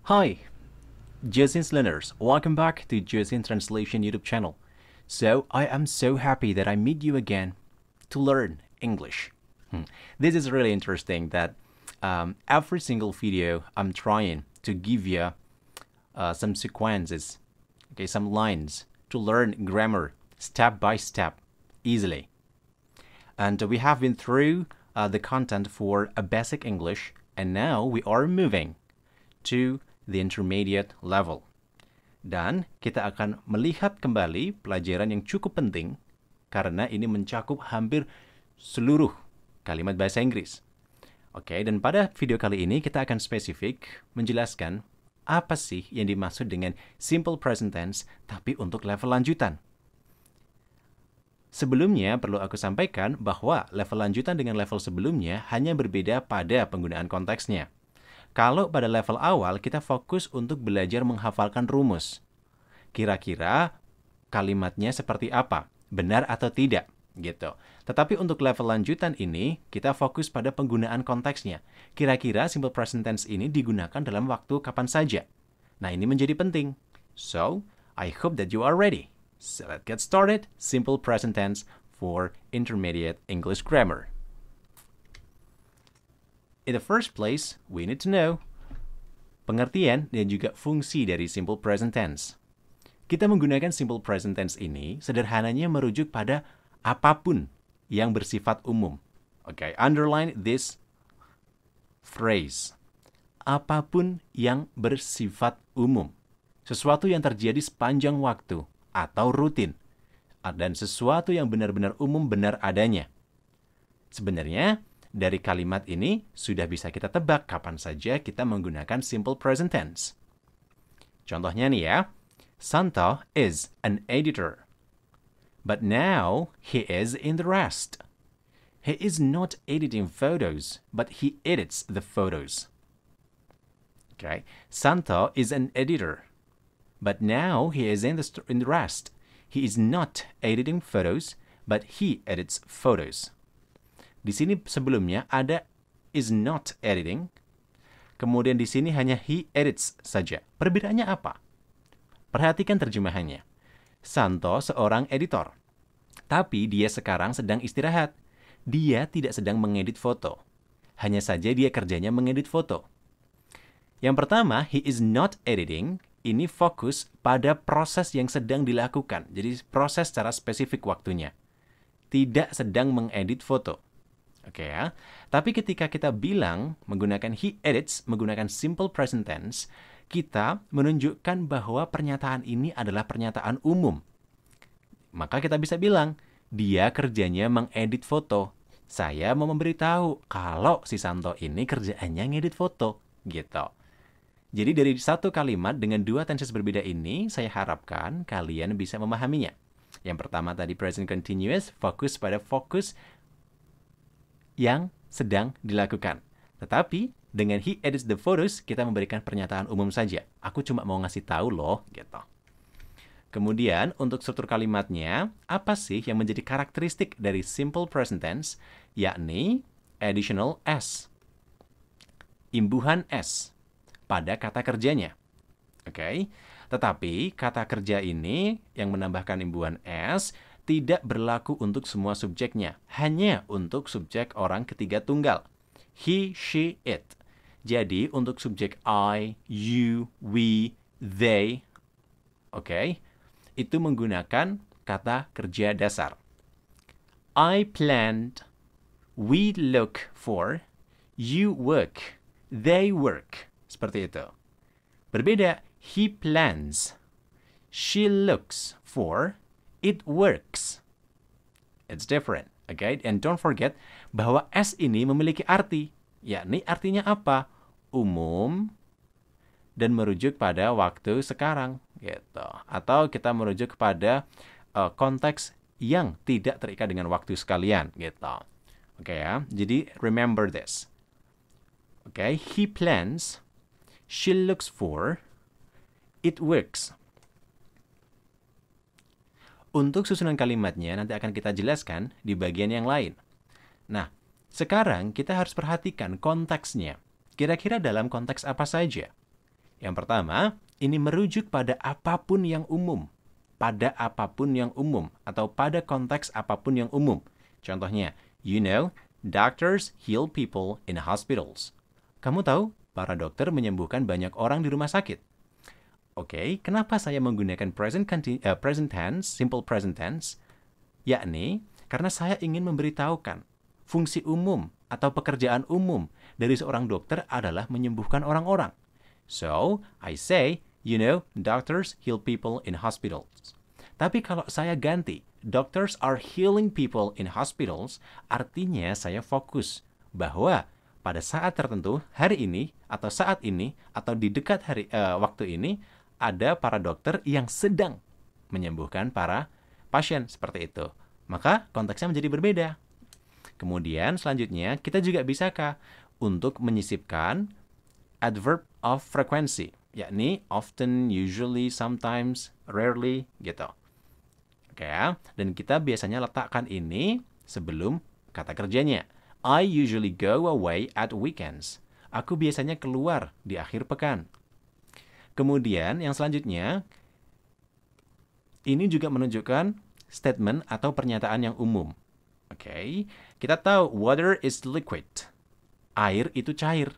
Hi, Josin's learners. Welcome back to Josin Translation YouTube channel. So, I am so happy that I meet you again to learn English. This is really interesting that every single video I'm trying to give you some sequences, okay, some lines to learn grammar step by step easily. And we have been through the content for a basic English, and now we are moving to the intermediate level. Dan kita akan melihat kembali pelajaran yang cukup penting karena ini mencakup hampir seluruh kalimat bahasa Inggris. Oke, dan pada video kali ini kita akan spesifik menjelaskan apa sih yang dimaksud dengan simple present tense tapi untuk level lanjutan. Sebelumnya perlu aku sampaikan bahwa level lanjutan dengan level sebelumnya hanya berbeda pada penggunaan konteksnya. Kalau pada level awal kita fokus untuk belajar menghafalkan rumus. Kira-kira kalimatnya seperti apa? Benar atau tidak? Gitu. Tetapi untuk level lanjutan ini, kita fokus pada penggunaan konteksnya. Kira-kira simple present tense ini digunakan dalam waktu kapan saja. Nah, ini menjadi penting. So, I hope that you are ready. So, let's get started. Simple present tense for intermediate English grammar. In the first place, we need to know pengertian dan juga fungsi dari simple present tense. Kita menggunakan simple present tense ini sederhananya merujuk pada apapun yang bersifat umum. Okay, underline this phrase. Apapun yang bersifat umum. Sesuatu yang terjadi sepanjang waktu atau rutin. Dan sesuatu yang benar-benar umum benar adanya. Sebenarnya, dari kalimat ini sudah bisa kita tebak kapan saja kita menggunakan simple present tense. Contohnya nih ya, Santo is an editor, but now he is in the rest. He is not editing photos, but he edits the photos. Okay, Santo is an editor, but now he is in the rest. He is not editing photos, but he edits photos. Di sini sebelumnya ada is not editing. Kemudian di sini hanya he edits saja. Perbedaannya apa? Perhatikan terjemahannya. Santo seorang editor. Tapi dia sekarang sedang istirahat. Dia tidak sedang mengedit foto. Hanya saja dia kerjanya mengedit foto. Yang pertama, he is not editing. Ini fokus pada proses yang sedang dilakukan. Jadi proses secara spesifik waktunya. Tidak sedang mengedit foto. Oke ya, tapi ketika kita bilang menggunakan he edits, menggunakan simple present tense, kita menunjukkan bahwa pernyataan ini adalah pernyataan umum. Maka kita bisa bilang, dia kerjanya mengedit foto. Saya mau memberitahu kalau si Santo ini kerjaannya ngedit foto, gitu. Jadi dari satu kalimat dengan dua tenses berbeda ini, saya harapkan kalian bisa memahaminya. Yang pertama tadi present continuous, fokus pada fokus yang sedang dilakukan. Tetapi, dengan he edits the photos, kita memberikan pernyataan umum saja. Aku cuma mau ngasih tahu loh, gitu. Kemudian, untuk struktur kalimatnya, apa sih yang menjadi karakteristik dari simple present tense? Yakni additional S. Imbuhan S pada kata kerjanya. Oke. Tetapi, kata kerja ini yang menambahkan imbuhan S tidak berlaku untuk semua subjeknya, hanya untuk subjek orang ketiga tunggal. He, she, it. Jadi, untuk subjek I, you, we, they, oke, itu menggunakan kata kerja dasar. I planned, we look for, you work, they work. Seperti itu. Berbeda, he plans, she looks for, it works. It's different, okay? And don't forget bahwa S ini memiliki arti. Yakni artinya apa? Umum dan merujuk pada waktu sekarang, gitu. Atau kita merujuk kepada konteks yang tidak terikat dengan waktu sekalian, gitu. Oke ya. Jadi remember this. Okay, he plans, she looks for, it works. Untuk susunan kalimatnya nanti akan kita jelaskan di bagian yang lain. Nah, sekarang kita harus perhatikan konteksnya. Kira-kira dalam konteks apa saja? Yang pertama, ini merujuk pada apapun yang umum. Pada apapun yang umum. Atau pada konteks apapun yang umum. Contohnya, you know, doctors heal people in hospitals. Kamu tahu, para dokter menyembuhkan banyak orang di rumah sakit. Oke, kenapa saya menggunakan present tense, simple present tense? Yakni, karena saya ingin memberitahukan fungsi umum atau pekerjaan umum dari seorang dokter adalah menyembuhkan orang-orang. So, I say, you know, doctors heal people in hospitals. Tapi kalau saya ganti, doctors are healing people in hospitals, artinya saya fokus bahwa pada saat tertentu, hari ini, atau saat ini, atau di dekat waktu ini, ada para dokter yang sedang menyembuhkan para pasien seperti itu. Maka konteksnya menjadi berbeda. Kemudian selanjutnya, kita juga bisakah untuk menyisipkan adverb of frequency, yakni often, usually, sometimes, rarely, gitu. Oke ya, dan kita biasanya letakkan ini sebelum kata kerjanya. I usually go away at weekends. Aku biasanya keluar di akhir pekan. Kemudian yang selanjutnya, ini juga menunjukkan statement atau pernyataan yang umum. Oke, kita tahu water is liquid. Air itu cair.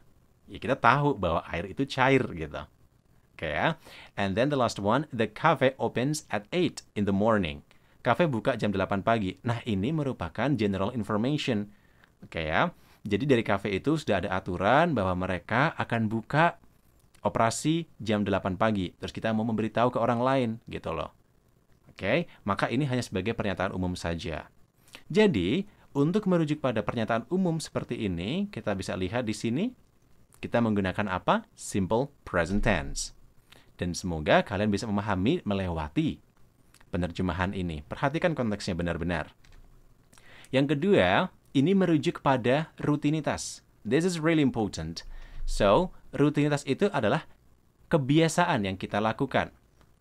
Ya, kita tahu bahwa air itu cair gitu. Oke ya. And then the last one, the cafe opens at 8 in the morning. Cafe buka jam 8 pagi. Nah, ini merupakan general information. Oke ya. Jadi dari cafe itu sudah ada aturan bahwa mereka akan buka operasi jam 8 pagi. Terus kita mau memberitahu ke orang lain gitu loh. Oke, maka ini hanya sebagai pernyataan umum saja. Jadi, untuk merujuk pada pernyataan umum seperti ini, kita bisa lihat di sini, kita menggunakan apa? Simple present tense. Dan semoga kalian bisa memahami, melewati penerjemahan ini. Perhatikan konteksnya benar-benar. Yang kedua, ini merujuk pada rutinitas. This is really important. So, rutinitas itu adalah kebiasaan yang kita lakukan.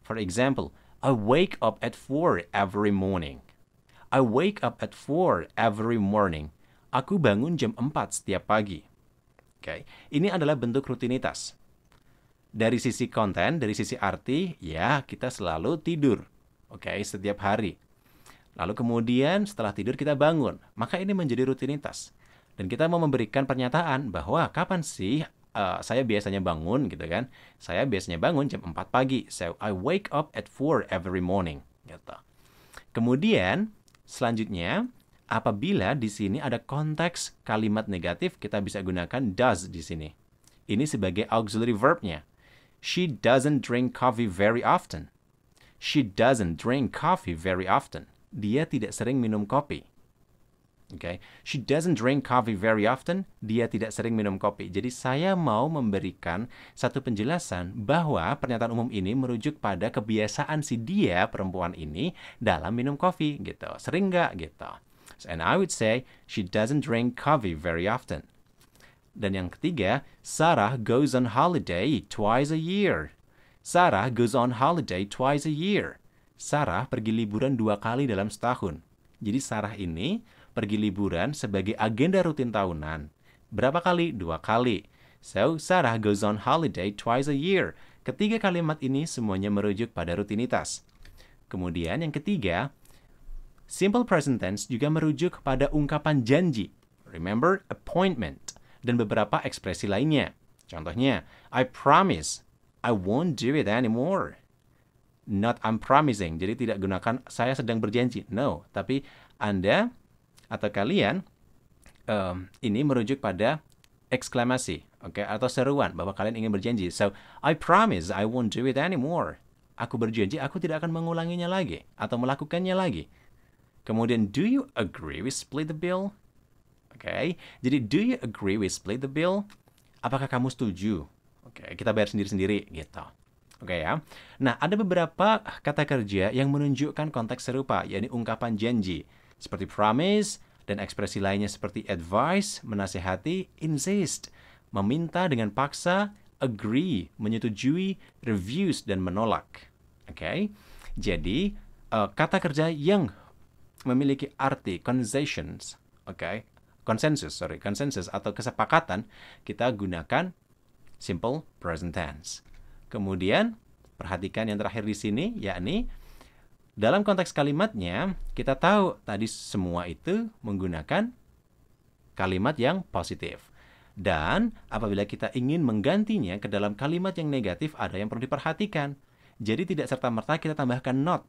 For example, I wake up at 4 every morning. I wake up at 4 every morning. Aku bangun jam 4 setiap pagi. Oke, ini adalah bentuk rutinitas. Dari sisi konten, dari sisi arti, ya kita selalu tidur. Oke, setiap hari. Lalu kemudian setelah tidur kita bangun. Maka ini menjadi rutinitas. Dan kita mau memberikan pernyataan bahwa kapan sih saya biasanya bangun gitu kan. Saya biasanya bangun jam 4 pagi. So, I wake up at 4 every morning. Gitu. Kemudian, selanjutnya, apabila di sini ada konteks kalimat negatif, kita bisa gunakan does di sini. Ini sebagai auxiliary verb-nya. She doesn't drink coffee very often. She doesn't drink coffee very often. Dia tidak sering minum kopi. Okay. She doesn't drink coffee very often. Dia tidak sering minum kopi. Jadi saya mau memberikan satu penjelasan bahwa pernyataan umum ini merujuk pada kebiasaan si dia, perempuan ini, dalam minum kopi gitu. Sering nggak gitu. And I would say, she doesn't drink coffee very often. Dan yang ketiga, Sarah goes on holiday twice a year. Sarah goes on holiday twice a year. Sarah pergi liburan 2 kali dalam setahun. Jadi Sarah ini pergi liburan sebagai agenda rutin tahunan. Berapa kali? 2 kali. So, Sarah goes on holiday twice a year. Ketiga kalimat ini semuanya merujuk pada rutinitas. Kemudian yang ketiga, simple present tense juga merujuk pada ungkapan janji. Remember, appointment. Dan beberapa ekspresi lainnya. Contohnya, I promise, I won't do it anymore. Not I'm promising. Jadi tidak gunakan saya sedang berjanji. No, tapi Anda atau kalian ini merujuk pada eksklamasi, oke, atau seruan bahwa kalian ingin berjanji. So, I promise I won't do it anymore. Aku berjanji aku tidak akan mengulanginya lagi atau melakukannya lagi. Kemudian, do you agree we split the bill? Oke, jadi do you agree we split the bill? Apakah kamu setuju? Oke, kita bayar sendiri-sendiri gitu. Oke ya. Nah, ada beberapa kata kerja yang menunjukkan konteks serupa, yakni ungkapan janji. Seperti promise, dan ekspresi lainnya seperti advise, menasehati, insist, meminta dengan paksa, agree, menyetujui, refuse, dan menolak. Oke. Jadi, kata kerja yang memiliki arti consensus, konsensus atau kesepakatan, kita gunakan simple present tense. Kemudian, perhatikan yang terakhir di sini, yakni dalam konteks kalimatnya, kita tahu tadi semua itu menggunakan kalimat yang positif. Dan apabila kita ingin menggantinya ke dalam kalimat yang negatif, ada yang perlu diperhatikan. Jadi tidak serta-merta kita tambahkan not.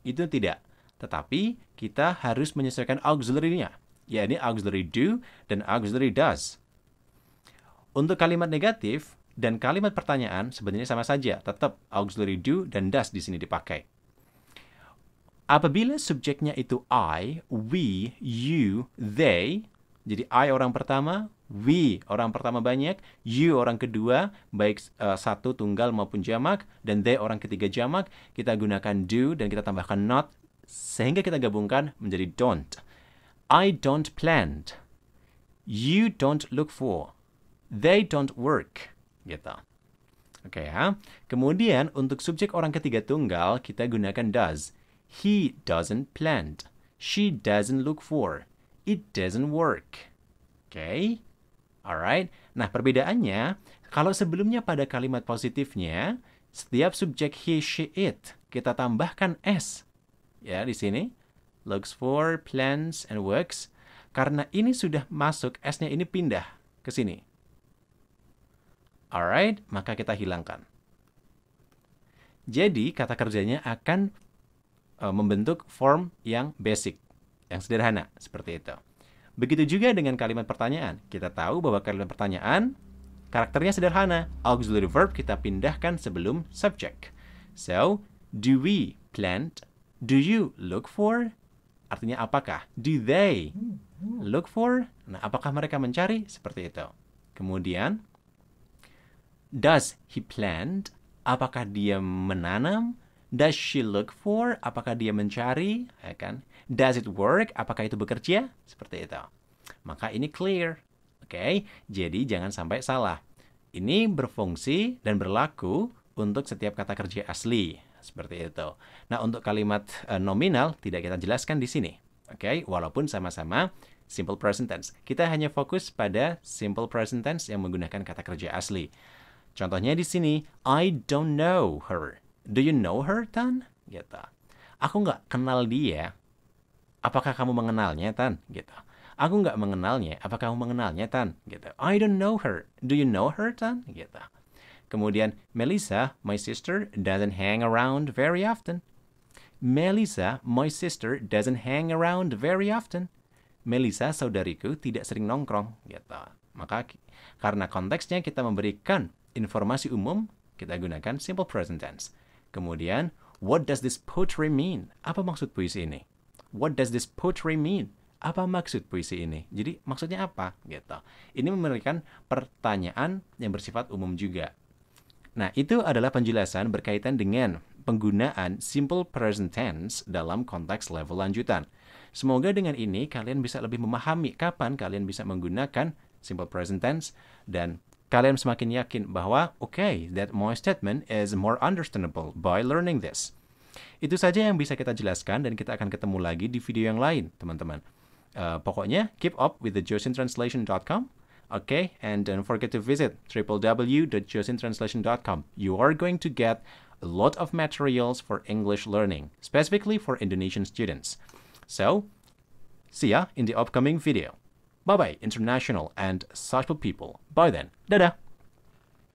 Itu tidak. Tetapi kita harus menyesuaikan auxiliary-nya, yakni auxiliary do dan auxiliary does. Untuk kalimat negatif dan kalimat pertanyaan sebenarnya sama saja, tetap auxiliary do dan does di sini dipakai. Apabila subjeknya itu I, we, you, they, jadi I orang pertama, we orang pertama banyak, you orang kedua, baik satu tunggal maupun jamak, dan they orang ketiga jamak, kita gunakan do dan kita tambahkan not, sehingga kita gabungkan menjadi don't. I don't plan. You don't look for. They don't work. Gitu. Oke ya. Kemudian untuk subjek orang ketiga tunggal, kita gunakan does. He doesn't plan. She doesn't look for. It doesn't work. Oke. Alright. Nah, perbedaannya, kalau sebelumnya pada kalimat positifnya, setiap subjek he, she, it, kita tambahkan s. Ya, di sini. Looks for, plans, and works. Karena ini sudah masuk, s-nya ini pindah ke sini. Alright, maka kita hilangkan. Jadi, kata kerjanya akan membentuk form yang basic, yang sederhana, seperti itu. Begitu juga dengan kalimat pertanyaan. Kita tahu bahwa kalimat pertanyaan, karakternya sederhana. Auxiliary verb kita pindahkan sebelum subject. So, do we plant? Do you look for? Artinya apakah? Do they look for? Nah, apakah mereka mencari? Seperti itu. Kemudian, does he plant? Apakah dia menanam? Does she look for? Apakah dia mencari? Ya kan? Does it work? Apakah itu bekerja? Seperti itu. Maka ini clear. Oke? Jadi jangan sampai salah. Ini berfungsi dan berlaku untuk setiap kata kerja asli. Seperti itu. Nah, untuk kalimat nominal tidak kita jelaskan di sini. Oke? Walaupun sama-sama simple present tense. Kita hanya fokus pada simple present tense yang menggunakan kata kerja asli. Contohnya di sini, I don't know her. Do you know her, Tan? Gitu. Aku nggak kenal dia. Apakah kamu mengenalnya, Tan? Gitu. Aku nggak mengenalnya. Apakah kamu mengenalnya, Tan? Gitu. I don't know her. Do you know her, Tan? Gitu. Kemudian, Melissa, my sister, doesn't hang around very often. Melissa, my sister, doesn't hang around very often. Melissa, saudariku, tidak sering nongkrong. Gitu. Maka, karena konteksnya kita memberikan informasi umum, kita gunakan simple present tense. Kemudian, what does this poetry mean? Apa maksud puisi ini? What does this poetry mean? Apa maksud puisi ini? Jadi, maksudnya apa? Gitu. Ini memberikan pertanyaan yang bersifat umum juga. Nah, itu adalah penjelasan berkaitan dengan penggunaan simple present tense dalam konteks level lanjutan. Semoga dengan ini kalian bisa lebih memahami kapan kalian bisa menggunakan simple present tense dan kalian semakin yakin bahwa, okay, that my statement is more understandable by learning this. Itu saja yang bisa kita jelaskan dan kita akan ketemu lagi di video yang lain, teman-teman. Pokoknya, keep up with the josintranslation.com. Okay, and don't forget to visit www.josintranslation.com. You are going to get a lot of materials for English learning, specifically for Indonesian students. So, see ya in the upcoming video. Bye-bye, international and social people. Bye then. Dadah.